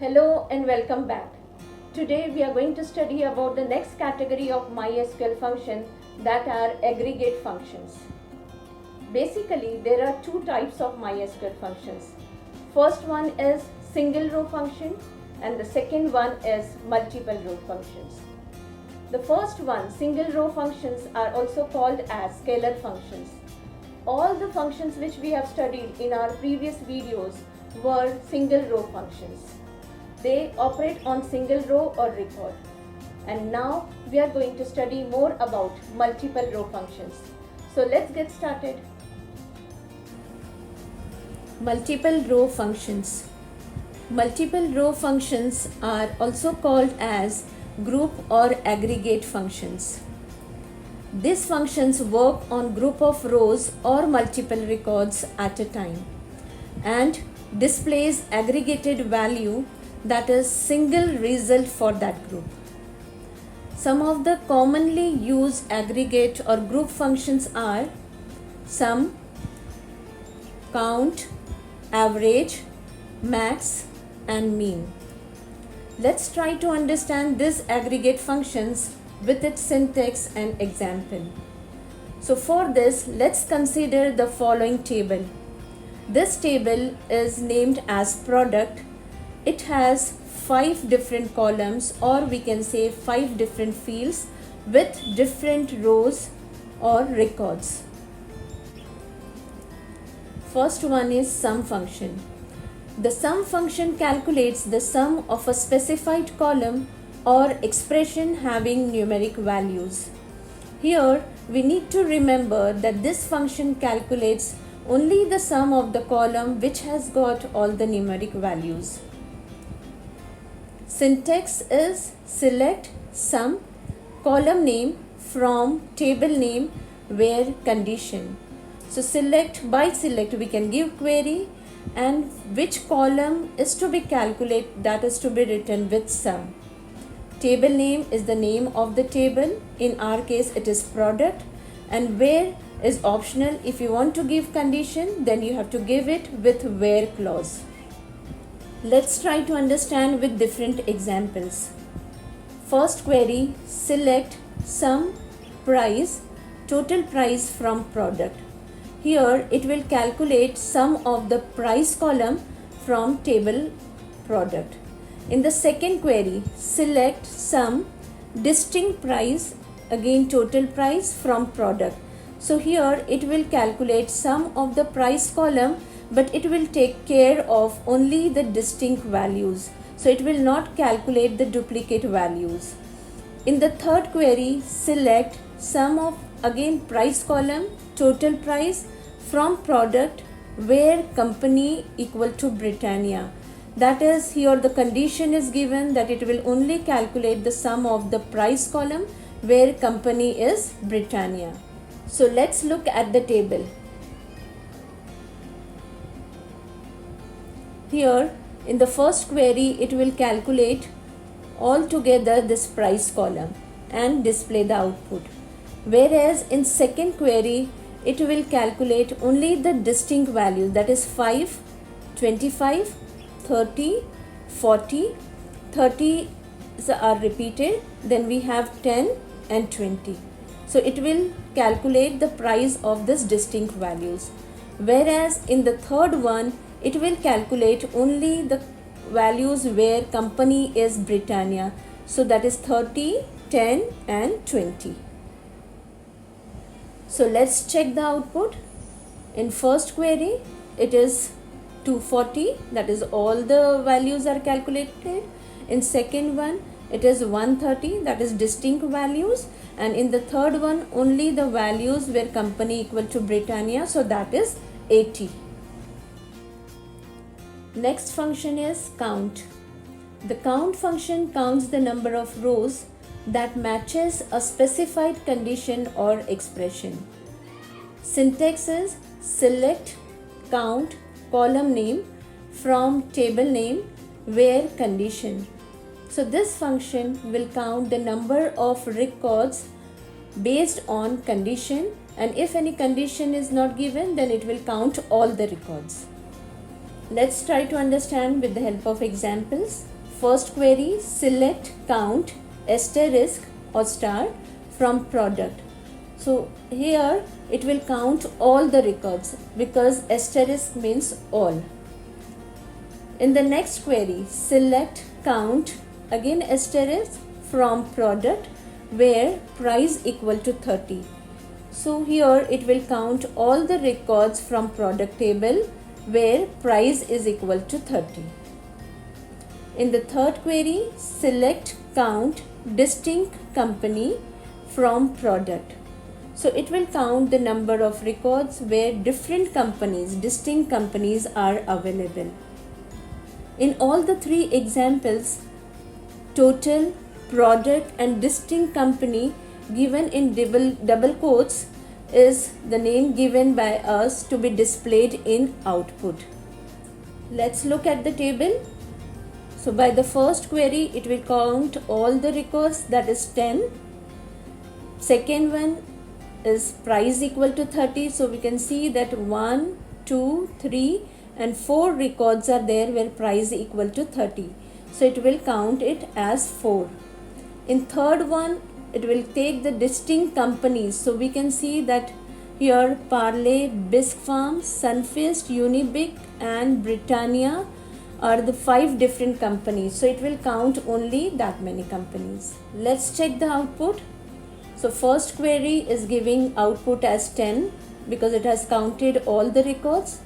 Hello and welcome back. Today we are going to study about the next category of MySQL function, that are aggregate functions. Basically, there are two types of MySQL functions. First one is single row function and the second one is multiple row functions. The first one, single row functions, are also called as scalar functions. All the functions which we have studied in our previous videos were single row functions. They operate on single row or record. And now we are going to study more about multiple row functions. So let's get started. Multiple row functions. Multiple row functions are also called as group or aggregate functions. These functions work on group of rows or multiple records at a time and displays aggregated value, that is single result for that group. Some of the commonly used aggregate or group functions are sum, count, average, max and mean. Let's try to understand these aggregate functions with its syntax and example. So for this, let's consider the following table. This table is named as product. It has 5 different columns, or we can say 5 different fields with different rows or records. First one is sum function. The sum function calculates the sum of a specified column or expression having numeric values. Here we need to remember that this function calculates only the sum of the column which has got all the numeric values. Syntax is select sum, column name from table name where condition. So select, by select we can give query and which column is to be calculated, that is to be written with sum. Table name is the name of the table, in our case it is product, and where is optional. If you want to give condition, then you have to give it with where clause. Let's try to understand with different examples. First query, select sum price, total price from product. Here it will calculate sum of the price column from table product. In the second query, select sum distinct price, again total price from product. So here it will calculate sum of the price column, but it will take care of only the distinct values. So it will not calculate the duplicate values. In the third query, select sum of again price column, total price from product where company equal to Britannia. That is, here the condition is given that it will only calculate the sum of the price column where company is Britannia. So let's look at the table. Here in the first query it will calculate all together this price column and display the output. Whereas in second query it will calculate only the distinct values, that is 5, 25, 30, 40, 30 are repeated, then we have 10 and 20. So it will calculate the price of this distinct values. Whereas in the third one, it will calculate only the values where company is Britannia. So that is 30, 10 and 20. So let's check the output. In first query, it is 240, that is all the values are calculated. In second one, it is 130, that is distinct values. And in the third one, only the values where company equal to Britannia, so that is 80. Next function is count. The count function counts the number of rows that matches a specified condition or expression. Syntax is select count column name from table name where condition. So this function will count the number of records based on condition, and if any condition is not given, then it will count all the records. Let's try to understand with the help of examples. First query, select count asterisk or star from product. So here it will count all the records because asterisk means all. In the next query, select count again asterisk from product where price equal to 30. So here it will count all the records from product table where price is equal to 30. In the third query, select count distinct company from product. So it will count the number of records where different companies, distinct companies are available. In all the three examples, total, product and distinct company given in double quotes is the name given by us to be displayed in output. Let's look at the table. So by the first query, it will count all the records, that is 10. Second one is price equal to 30. So we can see that 1, 2, 3 and 4 records are there where price equal to 30. So it will count it as 4. In third one, it will take the distinct companies. So we can see that here Parle, Bisque Farm, Sunfeast, Unibic and Britannia are the 5 different companies. So it will count only that many companies. Let's check the output. So first query is giving output as 10 because it has counted all the records.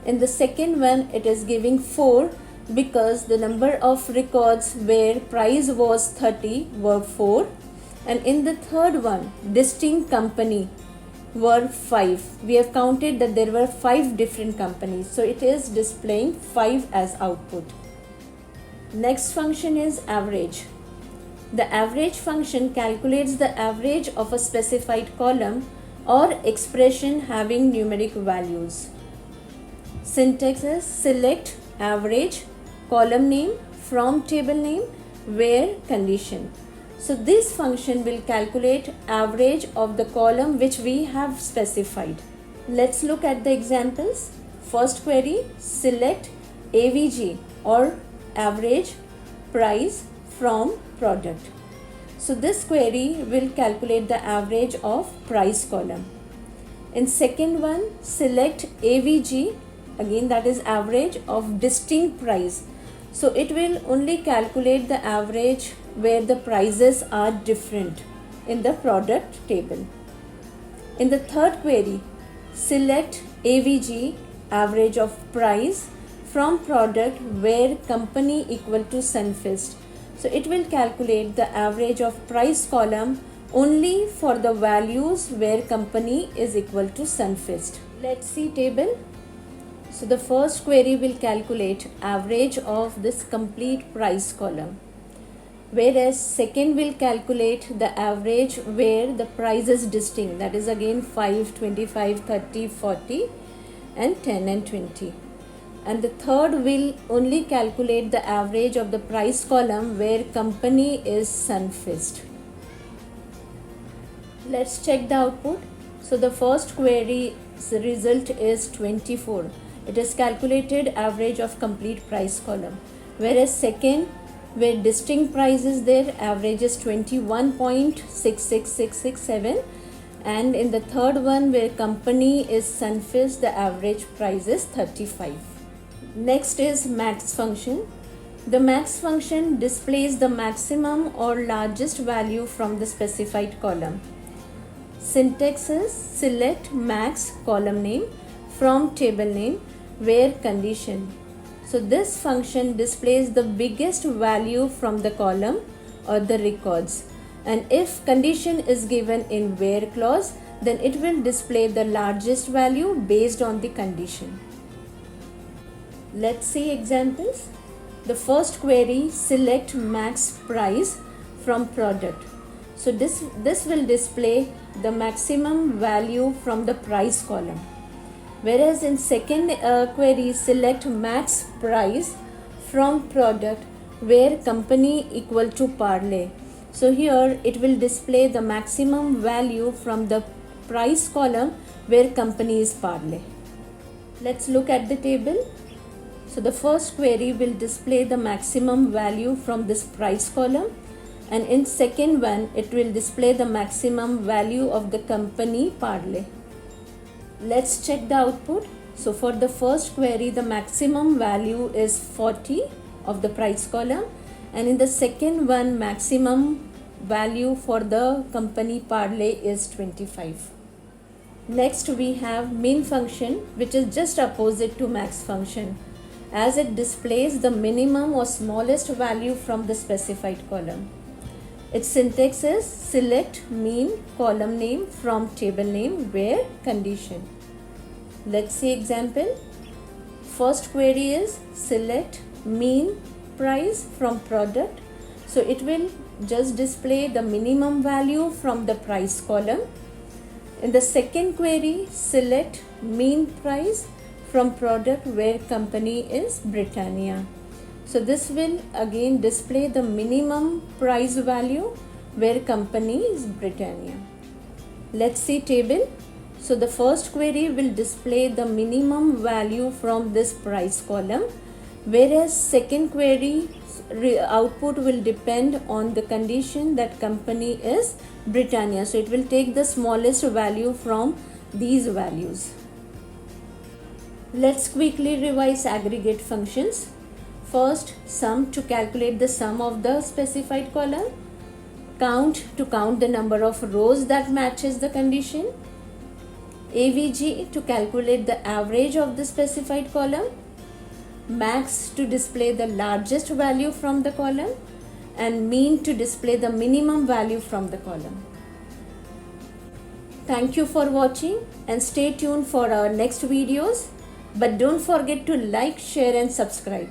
In the second one, it is giving 4 because the number of records where price was 30 were 4. And in the third one, distinct company were 5. We have counted that there were 5 different companies. So it is displaying 5 as output. Next function is average. The average function calculates the average of a specified column or expression having numeric values. Syntax is select average, column name from table name, where condition. So this function will calculate average of the column which we have specified. Let's look at the examples. First query, select AVG or average price from product. So this query will calculate the average of price column. In second one, select AVG, again that is average of distinct price. So it will only calculate the average where the prices are different in the product table. In the third query, select AVG, average of price from product where company equal to Sunfeast. So it will calculate the average of price column only for the values where company is equal to Sunfeast. Let's see table. So the first query will calculate average of this complete price column, whereas second will calculate the average where the price is distinct, that is again 5, 25, 30, 40 and 10 and 20. And the third will only calculate the average of the price column where company is Sunfeast. Let's check the output. So the first query's result is 24. It is calculated average of complete price column, whereas second where distinct price is there, average is 21.66667, and in the third one where company is Sunfeast, the average price is 35. Next is max function. The max function displays the maximum or largest value from the specified column. Syntax is select max column name from table name where condition. So this function displays the biggest value from the column or the records, and if condition is given in where clause, then it will display the largest value based on the condition. Let's see examples. The first query, select max price from product. So this will display the maximum value from the price column. Whereas in second query, select max price from product where company equal to Parle. So here it will display the maximum value from the price column where company is Parle. Let's look at the table. So the first query will display the maximum value from this price column, and in second one it will display the maximum value of the company Parle. Let's check the output. So for the first query, the maximum value is 40 of the price column, and in the second one maximum value for the company Parle is 25. Next we have min function, which is just opposite to max function, as it displays the minimum or smallest value from the specified column. Its syntax is select mean column name from table name where condition. Let's see example. First query is select mean price from product. So it will just display the minimum value from the price column. In the second query, select mean price from product where company is Britannia. So this will again display the minimum price value where company is Britannia. Let's see table. So the first query will display the minimum value from this price column, whereas second query output will depend on the condition that company is Britannia. So it will take the smallest value from these values. Let's quickly revise aggregate functions. First, sum to calculate the sum of the specified column. Count to count the number of rows that matches the condition. AVG to calculate the average of the specified column. Max to display the largest value from the column, and mean to display the minimum value from the column. Thank you for watching, and stay tuned for our next videos. But don't forget to like, share and subscribe.